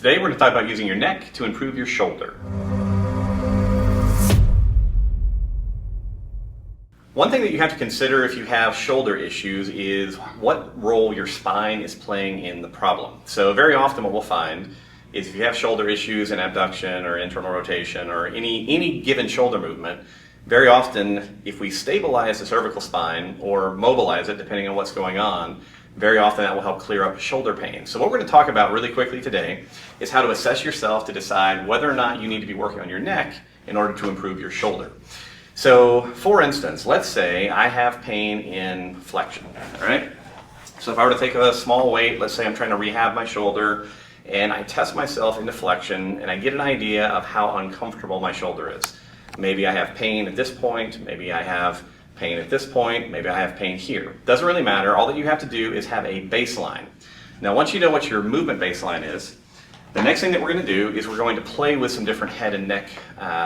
Today we're going to talk about using your neck to improve your shoulder. One thing that you have to consider if you have shoulder issues is what role your spine is playing in the problem. So very often what we'll find is if you have shoulder issues in abduction or internal rotation or any given shoulder movement, very often if we stabilize the cervical spine or mobilize it depending on what's going on, very often that will help clear up shoulder pain. So what we're going to talk about really quickly today is how to assess yourself to decide whether or not you need to be working on your neck in order to improve your shoulder. So for instance, let's say I have pain in flexion, all right? So if I were to take a small weight, let's say I'm trying to rehab my shoulder, and I test myself into flexion and I get an idea of how uncomfortable my shoulder is. Maybe I have pain at this point, maybe I have pain at this point, maybe I have pain here. Doesn't really matter. All that you have to do is have a baseline. Now once you know what your movement baseline is, the next thing that we're going to do is we're going to play with some different head and neck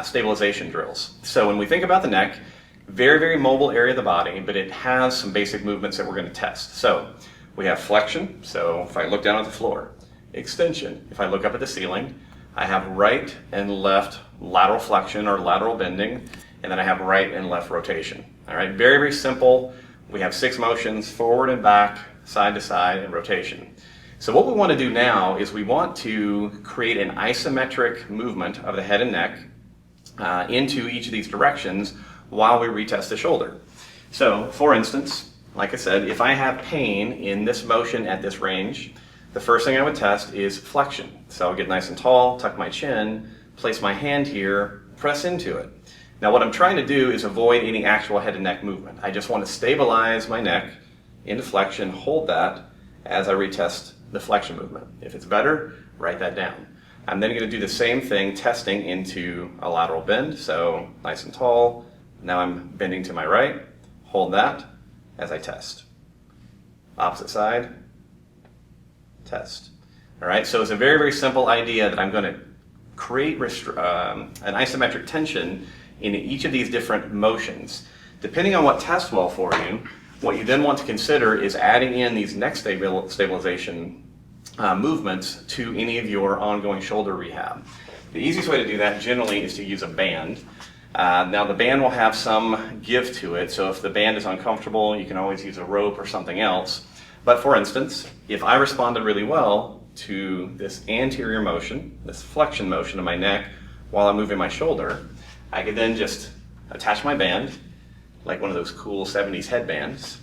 stabilization drills. So when we think about the neck, very, very mobile area of the body, but it has some basic movements that we're going to test. So we have flexion, so if I look down at the floor, extension, if I look up at the ceiling, I have right and left lateral flexion or lateral bending, and then I have right and left rotation. All right, very, very simple. We have 6 motions, forward and back, side to side, and rotation. So what we want to do now is we want to create an isometric movement of the head and neck into each of these directions while we retest the shoulder. So for instance, like I said, if I have pain in this motion at this range, the first thing I would test is flexion. So I'll get nice and tall, tuck my chin, place my hand here, press into it. Now what I'm trying to do is avoid any actual head and neck movement. I just want to stabilize my neck into flexion, hold that as I retest the flexion movement. If it's better, write that down. I'm then going to do the same thing testing into a lateral bend. So nice and tall. Now I'm bending to my right. Hold that as I test. Opposite side. Test. All right, so it's a very, very simple idea that I'm going to create an isometric tension in each of these different motions. Depending on what tests well for you, what you then want to consider is adding in these neck stabilization movements to any of your ongoing shoulder rehab. The easiest way to do that generally is to use a band. Now the band will have some give to it, so if the band is uncomfortable, you can always use a rope or something else. But for instance, if I responded really well to this anterior motion, this flexion motion of my neck while I'm moving my shoulder, I could then just attach my band, like one of those cool 70s headbands.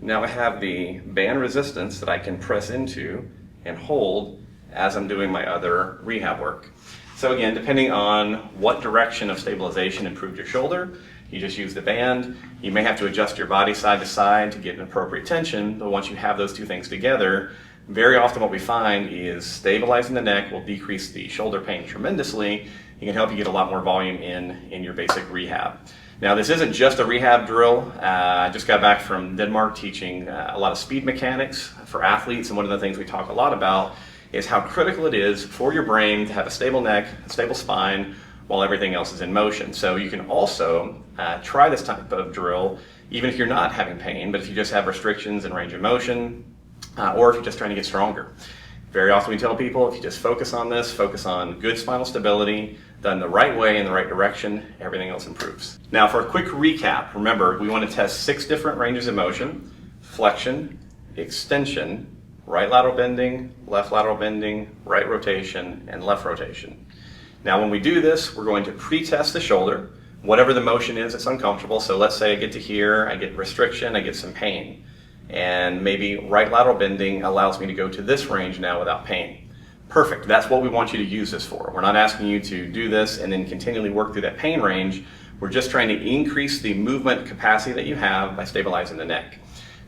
Now I have the band resistance that I can press into and hold as I'm doing my other rehab work. So again, depending on what direction of stabilization improved your shoulder, you just use the band. You may have to adjust your body side to side to get an appropriate tension, but once you have those two things together, very often what we find is stabilizing the neck will decrease the shoulder pain tremendously. It can help you get a lot more volume in your basic rehab. Now this isn't just a rehab drill. I just got back from Denmark teaching a lot of speed mechanics for athletes, and one of the things we talk a lot about is how critical it is for your brain to have a stable neck, a stable spine, while everything else is in motion. So you can also try this type of drill even if you're not having pain, but if you just have restrictions in range of motion, or if you're just trying to get stronger. Very often we tell people if you just focus on this, focus on good spinal stability, done the right way in the right direction, everything else improves. Now for a quick recap, remember we want to test 6 different ranges of motion: flexion, extension, right lateral bending, left lateral bending, right rotation, and left rotation. Now when we do this, we're going to pre-test the shoulder, whatever the motion is that's uncomfortable. So let's say I get to here, I get restriction, I get some pain. And maybe right lateral bending allows me to go to this range now without pain. Perfect, that's what we want you to use this for. We're not asking you to do this and then continually work through that pain range. We're just trying to increase the movement capacity that you have by stabilizing the neck.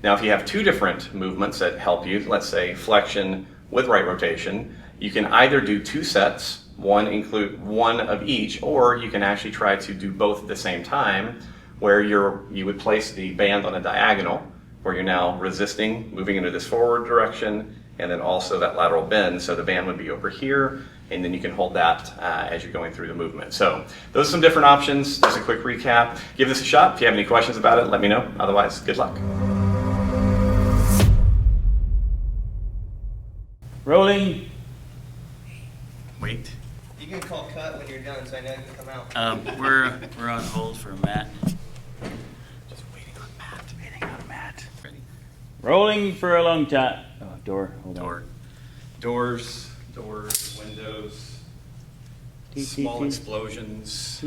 Now if you have 2 different movements that help you, let's say flexion with right rotation, you can either do 2 sets, include one of each, or you can actually try to do both at the same time, where you would place the band on a diagonal, where you're now resisting, moving into this forward direction, and then also that lateral bend. So the band would be over here, and then you can hold that as you're going through the movement. So those are some different options. Just a quick recap. Give this a shot. If you have any questions about it, let me know. Otherwise, good luck. Rolling. Wait. You can call cut when you're done, so I know you can come out. We're on hold for Matt. Just waiting on Matt. Waiting on Matt. Ready? Rolling for a long time. Oh, door. Hold on. Doors, windows, small explosions.